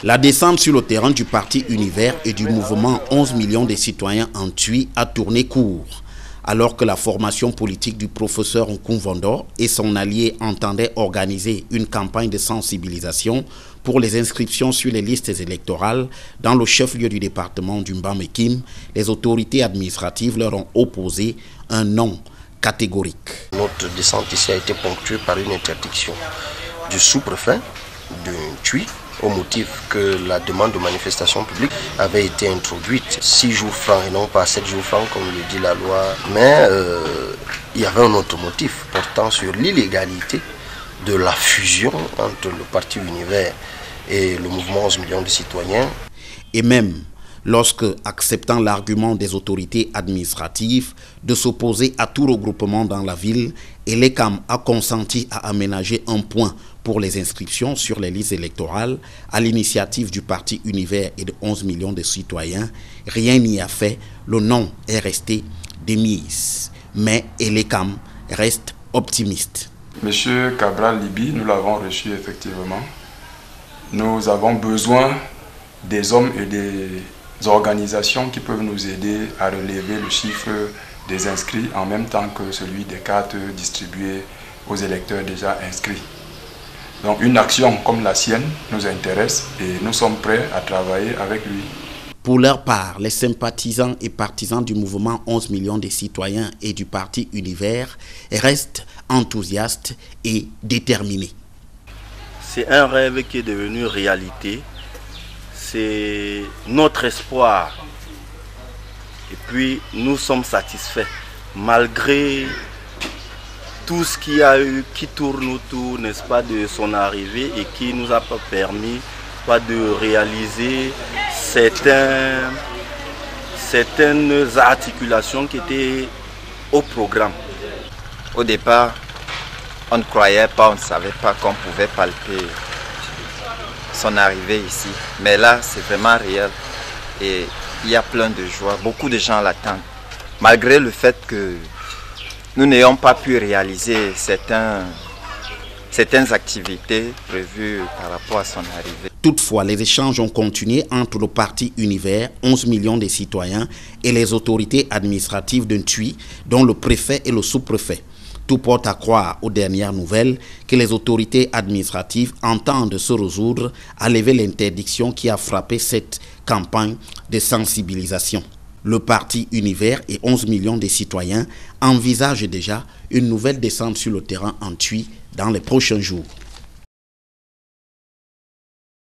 La descente sur le terrain du parti Univers et du mouvement 11 millions de citoyens en Twi a tourné court. Alors que la formation politique du professeur Nkoumvondor et son allié entendaient organiser une campagne de sensibilisation pour les inscriptions sur les listes électorales dans le chef-lieu du département du Mbambekim, les autorités administratives leur ont opposé un non catégorique. Notre descente ici a été ponctuée par une interdiction du sous-préfet de Twi au motif que la demande de manifestation publique avait été introduite 6 jours francs et non pas 7 jours francs comme le dit la loi. Mais il y avait un autre motif portant sur l'illégalité de la fusion entre le parti Univers et le mouvement 11 millions de citoyens. Et même lorsque, acceptant l'argument des autorités administratives de s'opposer à tout regroupement dans la ville, Elekam a consenti à aménager un point pour les inscriptions sur les listes électorales à l'initiative du parti Univers et de 11 millions de citoyens, rien n'y a fait, le nom est resté démise. Mais Elekam reste optimiste. Monsieur Cabral Libi, nous l'avons reçu effectivement. Nous avons besoin des hommes et des organisations qui peuvent nous aider à relever le chiffre des inscrits en même temps que celui des cartes distribuées aux électeurs déjà inscrits. Donc une action comme la sienne nous intéresse et nous sommes prêts à travailler avec lui. Pour leur part, les sympathisants et partisans du mouvement 11 millions de citoyens et du parti Univers restent enthousiastes et déterminés. C'est un rêve qui est devenu réalité. C'est notre espoir. Et puis nous sommes satisfaits. Malgré tout ce qu'il y a eu qui tourne autour, n'est-ce pas, de son arrivée et qui nous a pas permis de réaliser certaines articulations qui étaient au programme. Au départ, on ne croyait pas, on ne savait pas qu'on pouvait palper son arrivée ici. Mais là, c'est vraiment réel et il y a plein de joie. Beaucoup de gens l'attendent. Malgré le fait que nous n'ayons pas pu réaliser certaines activités prévues par rapport à son arrivée. Toutefois, les échanges ont continué entre le parti Univers, 11 millions de citoyens, et les autorités administratives d'un Twi, dont le préfet et le sous-préfet. Tout porte à croire, aux dernières nouvelles, que les autorités administratives entendent se résoudre à lever l'interdiction qui a frappé cette campagne de sensibilisation. Le parti Univers et 11 millions de citoyens envisagent déjà une nouvelle descente sur le terrain en Twi dans les prochains jours.